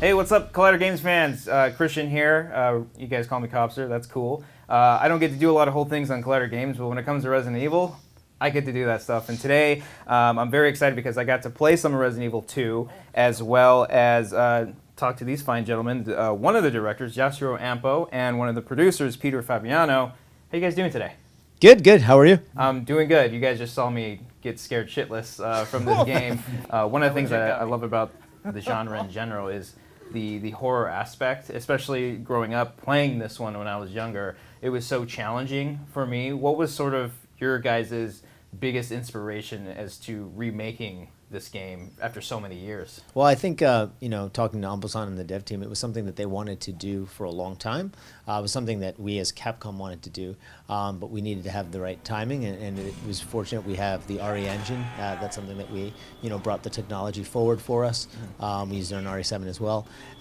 Hey, what's up, Collider Games fans? Christian here. You guys call me Copster, that's cool. I don't get to do a lot of whole things on Collider Games, but when it comes to Resident Evil, I get to do that stuff. And today, I'm very excited because I got to play some of Resident Evil 2, as well as talk to these fine gentlemen. One of the directors, Yasuhiro Anpo, and one of the producers, Peter Fabiano. How you guys doing today? Good, good. How are you? I'm doing good. You guys just saw me get scared shitless from this game. One of the things that I love about the genre in general is the horror aspect, especially growing up playing this one when I was younger. It was so challenging for me. What was sort of your guys' biggest inspiration as to remaking this game after so many years? Well, I think, talking to Anpo-san and the dev team, it was something that they wanted to do for a long time. It was something that we as Capcom wanted to do, but we needed to have the right timing, and it was fortunate we have the RE engine. That's something that we, brought the technology forward for us. We used it on RE7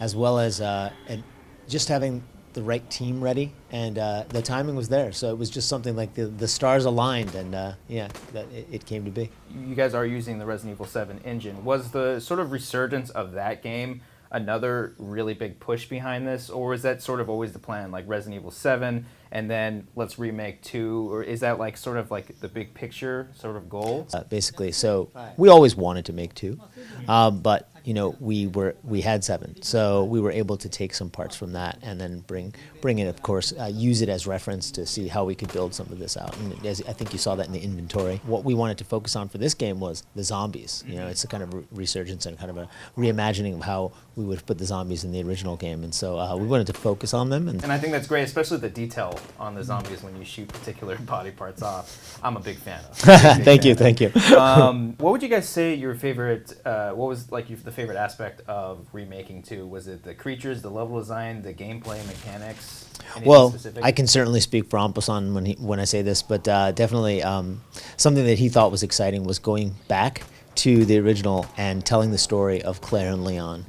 as well as and just having the right team ready, and the timing was there. So it was just something like the stars aligned, and that it came to be. You guys are using the Resident Evil 7 engine. Was the sort of resurgence of that game another really big push behind this, or was that sort of always the plan, like Resident Evil 7 and then let's remake 2, or is that like sort of like the big picture sort of goal? Basically, so we always wanted to make 2, but we had 7, so we were able to take some parts from that and then bring it, of course, use it as reference to see how we could build some of this out. And as I think you saw that in the inventory, what we wanted to focus on for this game was the zombies. It's a kind of resurgence and kind of a reimagining of how we would have put the zombies in the original game, and so we wanted to focus on them. And I think that's great, especially the detail on the zombies when you shoot particular body parts off. I'm a big fan of. Thank you. What would you guys say your favorite? What was like the favorite aspect of remaking 2? Was it the creatures, the level design, the gameplay mechanics? Well, specific? I can certainly speak for Anpo-san when I say this, but definitely something that he thought was exciting was going back to the original and telling the story of Claire and Leon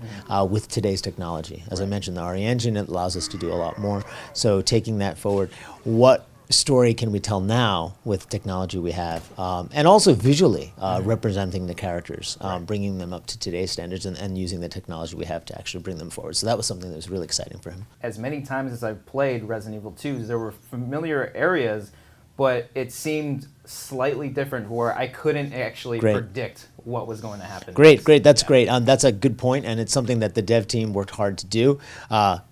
with today's technology. As I mentioned, the RE engine, it allows us to do a lot more. So taking that forward, what story can we tell now with technology we have, and also visually representing the characters, bringing them up to today's standards, and using the technology we have to actually bring them forward. So that was something that was really exciting for him. As many times as I've played Resident Evil 2, there were familiar areas, but it seemed slightly different where I couldn't actually predict what was going to happen. Great. That's great. That's a good point, and it's something that the dev team worked hard to do,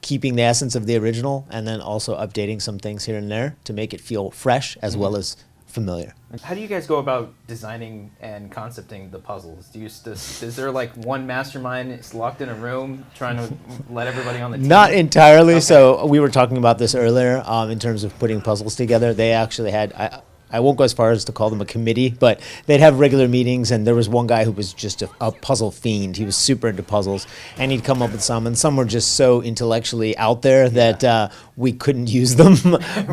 keeping the essence of the original and then also updating some things here and there to make it feel fresh as well as familiar. How do you guys go about designing and concepting the puzzles? Is there like one mastermind is locked in a room trying to let everybody on the team? Not entirely. Okay. So we were talking about this earlier in terms of putting puzzles together. They actually had... I won't go as far as to call them a committee, but they'd have regular meetings, and there was one guy who was just a puzzle fiend. He was super into puzzles, and he'd come up with some, and some were just so intellectually out there that we couldn't use them.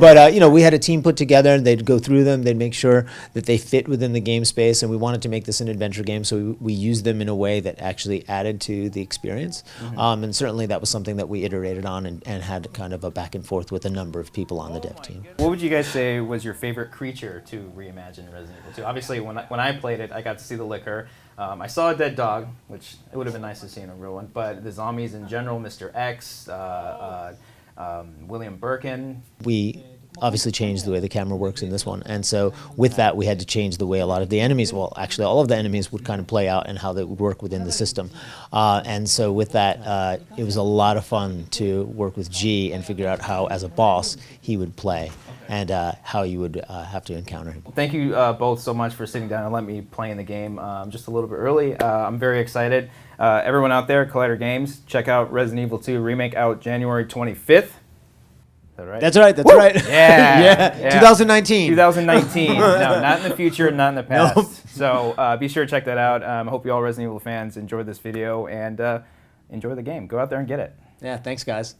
But, we had a team put together, and they'd go through them. They'd make sure that they fit within the game space, and we wanted to make this an adventure game, so we used them in a way that actually added to the experience. And certainly that was something that we iterated on and had kind of a back and forth with a number of people on the dev team. What would you guys say was your favorite creature to reimagine Resident Evil 2? Obviously, when I played it, I got to see the liquor. I saw a dead dog, which it would have been nice to see in a real one, but the zombies in general, Mr. X, William Birkin. We obviously changed the way the camera works in this one, and so with that we had to change the way a lot of the enemies, well actually all of the enemies would kind of play out and how they would work within the system. And so with that, it was a lot of fun to work with G and figure out how as a boss he would play and how you would have to encounter him. Thank you both so much for sitting down and letting me play in the game just a little bit early. I'm very excited. Everyone out there, Collider Games, check out Resident Evil 2 Remake out January 25th. Right? That's right. Yeah. 2019. 2019. No, not in the future, not in the past. Nope. So be sure to check that out. I hope you all Resident Evil fans enjoyed this video and enjoy the game. Go out there and get it. Yeah, thanks guys.